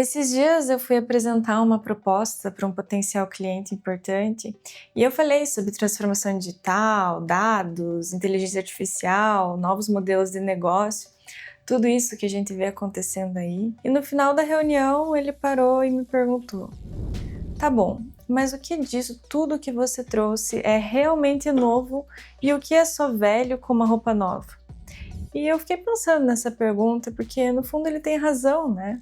Esses dias eu fui apresentar uma proposta para um potencial cliente importante e eu falei sobre transformação digital, dados, inteligência artificial, novos modelos de negócio, tudo isso que a gente vê acontecendo aí. E no final da reunião ele parou e me perguntou: tá bom, mas o que disso tudo que você trouxe é realmente novo e o que é só velho como uma roupa nova? E eu fiquei pensando nessa pergunta porque, no fundo, ele tem razão, né?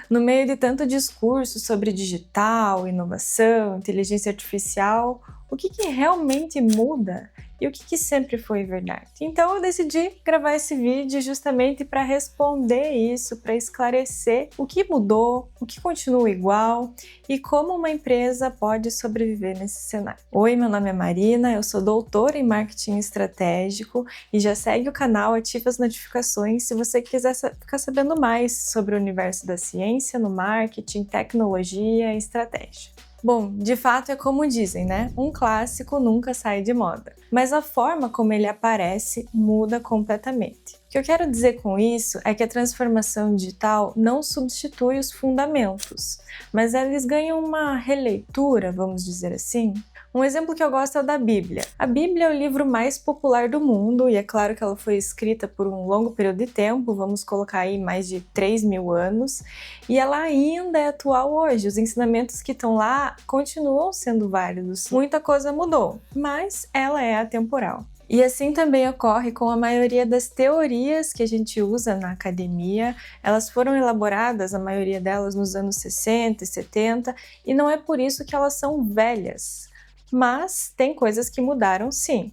No meio de tanto discurso sobre digital, inovação, inteligência artificial, o que realmente muda e o que sempre foi verdade? Então eu decidi gravar esse vídeo justamente para responder isso, para esclarecer o que mudou, o que continua igual e como uma empresa pode sobreviver nesse cenário. Oi, meu nome é Marina, eu sou doutora em marketing estratégico e já segue o canal, ativa as notificações se você quiser ficar sabendo mais sobre o universo da ciência no marketing, tecnologia e estratégia. Bom, de fato é como dizem, né? Um clássico nunca sai de moda. Mas a forma como ele aparece muda completamente. O que eu quero dizer com isso é que a transformação digital não substitui os fundamentos, mas eles ganham uma releitura, vamos dizer assim. Um exemplo que eu gosto é o da Bíblia. A Bíblia é o livro mais popular do mundo e é claro que ela foi escrita por um longo período de tempo, vamos colocar aí mais de 3.000 anos, e ela ainda é atual hoje. Os ensinamentos que estão lá continuam sendo válidos. Muita coisa mudou, mas ela é atemporal. E assim também ocorre com a maioria das teorias que a gente usa na academia. Elas foram elaboradas, a maioria delas, nos anos 60 e 70, e não é por isso que elas são velhas. Mas tem coisas que mudaram sim.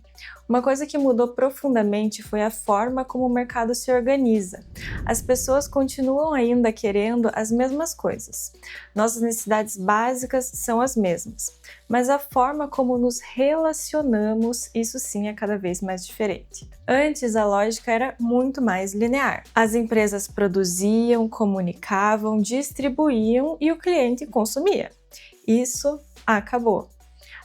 Uma coisa que mudou profundamente foi a forma como o mercado se organiza. As pessoas continuam ainda querendo as mesmas coisas. Nossas necessidades básicas são as mesmas, mas a forma como nos relacionamos, isso sim é cada vez mais diferente. Antes a lógica era muito mais linear. As empresas produziam, comunicavam, distribuíam e o cliente consumia. Isso acabou.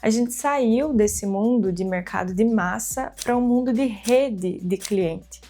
A gente saiu desse mundo de mercado de massa para um mundo de rede de cliente.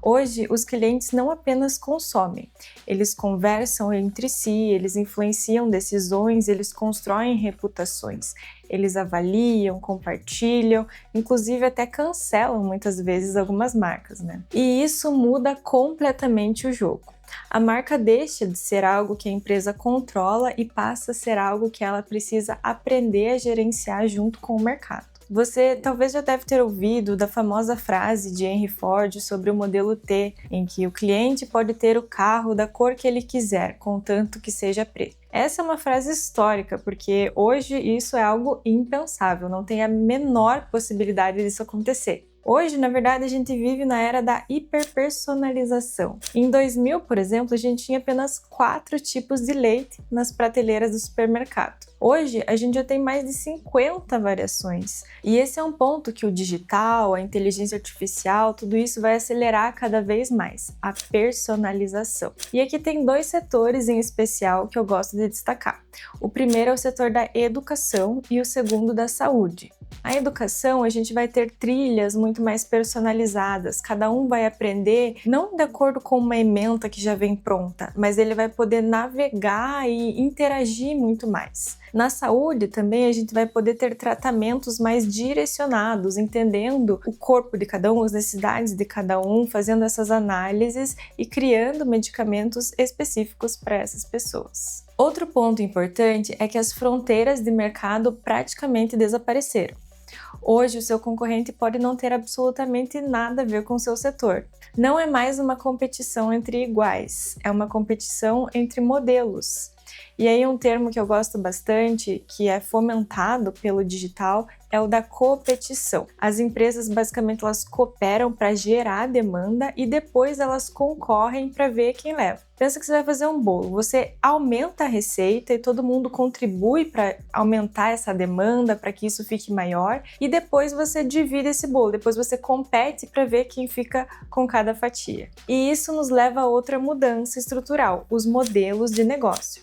Hoje, os clientes não apenas consomem, eles conversam entre si, eles influenciam decisões, eles constroem reputações, eles avaliam, compartilham, inclusive até cancelam muitas vezes algumas marcas, né? E isso muda completamente o jogo. A marca deixa de ser algo que a empresa controla e passa a ser algo que ela precisa aprender a gerenciar junto com o mercado. Você talvez já deve ter ouvido da famosa frase de Henry Ford sobre o modelo T, em que o cliente pode ter o carro da cor que ele quiser, contanto que seja preto. Essa é uma frase histórica, porque hoje isso é algo impensável, não tem a menor possibilidade disso acontecer. Hoje, na verdade, a gente vive na era da hiperpersonalização. Em 2000, por exemplo, a gente tinha apenas 4 tipos de leite nas prateleiras do supermercado. Hoje, a gente já tem mais de 50 variações. E esse é um ponto que o digital, a inteligência artificial, tudo isso vai acelerar cada vez mais, a personalização. E aqui tem 2 setores em especial que eu gosto de destacar. O primeiro é o setor da educação e o segundo da saúde. A educação, a gente vai ter trilhas muito mais personalizadas, cada um vai aprender não de acordo com uma ementa que já vem pronta, mas ele vai poder navegar e interagir muito mais. Na saúde também a gente vai poder ter tratamentos mais direcionados, entendendo o corpo de cada um, as necessidades de cada um, fazendo essas análises e criando medicamentos específicos para essas pessoas. Outro ponto importante é que as fronteiras de mercado praticamente desapareceram. Hoje, o seu concorrente pode não ter absolutamente nada a ver com o seu setor. Não é mais uma competição entre iguais, é uma competição entre modelos. E aí um termo que eu gosto bastante, que é fomentado pelo digital, é o da competição. As empresas basicamente elas cooperam para gerar demanda e depois elas concorrem para ver quem leva. Pensa que você vai fazer um bolo, você aumenta a receita e todo mundo contribui para aumentar essa demanda, para que isso fique maior, e depois você divide esse bolo, depois você compete para ver quem fica com cada fatia. E isso nos leva a outra mudança estrutural, os modelos de negócio.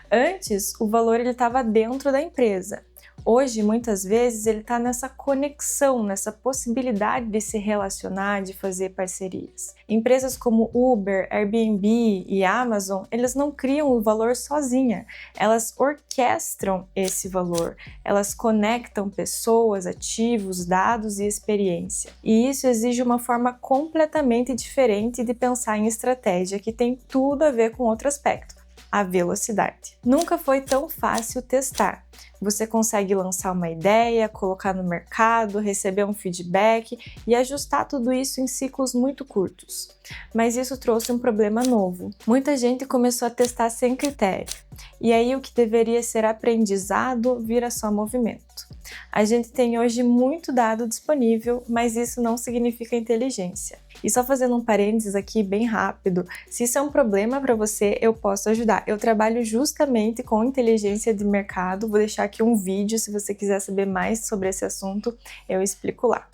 Antes, o valor estava dentro da empresa. Hoje, muitas vezes, ele está nessa conexão, nessa possibilidade de se relacionar, de fazer parcerias. Empresas como Uber, Airbnb e Amazon, eles não criam o valor sozinha, elas orquestram esse valor, elas conectam pessoas, ativos, dados e experiência. E isso exige uma forma completamente diferente de pensar em estratégia, que tem tudo a ver com outro aspecto: a velocidade. Nunca foi tão fácil testar. Você consegue lançar uma ideia, colocar no mercado, receber um feedback e ajustar tudo isso em ciclos muito curtos. Mas isso trouxe um problema novo. Muita gente começou a testar sem critério. E aí o que deveria ser aprendizado vira só movimento. A gente tem hoje muito dado disponível, mas isso não significa inteligência. E só fazendo um parênteses aqui bem rápido, se isso é um problema para você, eu posso ajudar. Eu trabalho justamente com inteligência de mercado, vou deixar aqui um vídeo, se você quiser saber mais sobre esse assunto, eu explico lá.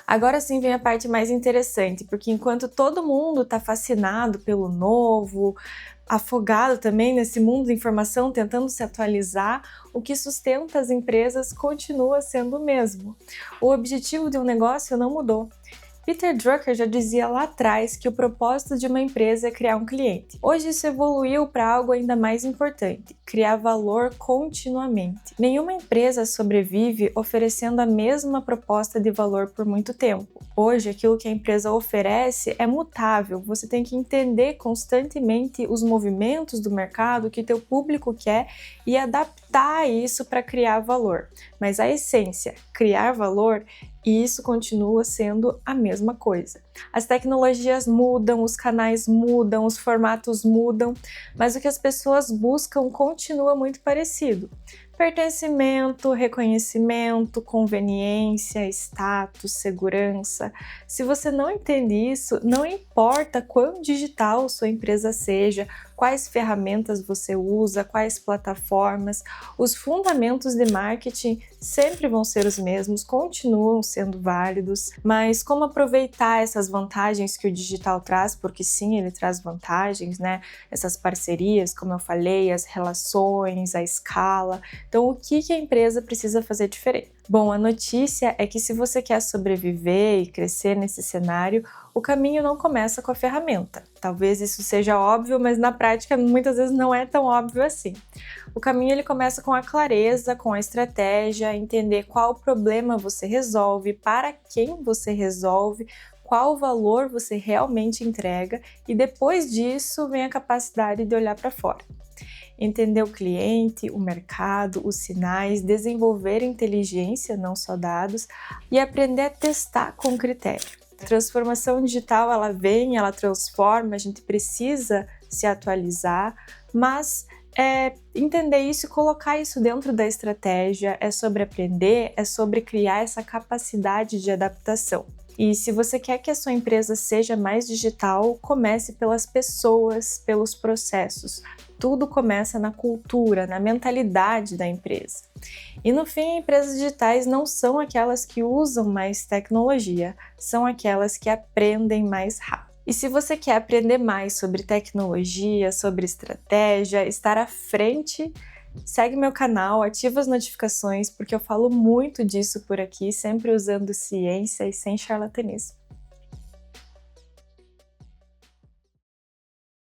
Agora sim vem a parte mais interessante, porque enquanto todo mundo está fascinado pelo novo, afogado também nesse mundo de informação, tentando se atualizar, o que sustenta as empresas continua sendo o mesmo. O objetivo de um negócio não mudou. Peter Drucker já dizia lá atrás que o propósito de uma empresa é criar um cliente. Hoje isso evoluiu para algo ainda mais importante: criar valor continuamente. Nenhuma empresa sobrevive oferecendo a mesma proposta de valor por muito tempo. Hoje aquilo que a empresa oferece é mutável, você tem que entender constantemente os movimentos do mercado, o que teu público quer e adaptar isso para criar valor. Mas a essência, criar valor, e isso continua sendo a mesma coisa. As tecnologias mudam, os canais mudam, os formatos mudam, mas o que as pessoas buscam continua muito parecido: pertencimento, reconhecimento, conveniência, status, segurança. Se você não entende isso, não importa quão digital sua empresa seja, quais ferramentas você usa, quais plataformas, os fundamentos de marketing sempre vão ser os mesmos, continuam sendo válidos, mas como aproveitar essas vantagens que o digital traz, porque sim, ele traz vantagens, né? Essas parcerias, como eu falei, as relações, a escala. Então, o que a empresa precisa fazer diferente? Bom, a notícia é que se você quer sobreviver e crescer nesse cenário, o caminho não começa com a ferramenta. Talvez isso seja óbvio, mas na prática muitas vezes não é tão óbvio assim. O caminho ele começa com a clareza, com a estratégia, entender qual problema você resolve, para quem você resolve, qual valor você realmente entrega, e depois disso vem a capacidade de olhar para fora. Entender o cliente, o mercado, os sinais, desenvolver inteligência, não só dados, e aprender a testar com critério. A transformação digital, ela vem, ela transforma, a gente precisa se atualizar, mas entender isso e colocar isso dentro da estratégia é sobre aprender, é sobre criar essa capacidade de adaptação. E se você quer que a sua empresa seja mais digital, comece pelas pessoas, pelos processos. Tudo começa na cultura, na mentalidade da empresa. E no fim, empresas digitais não são aquelas que usam mais tecnologia, são aquelas que aprendem mais rápido. E se você quer aprender mais sobre tecnologia, sobre estratégia, estar à frente, segue meu canal, ativa as notificações, porque eu falo muito disso por aqui, sempre usando ciência e sem charlatanismo.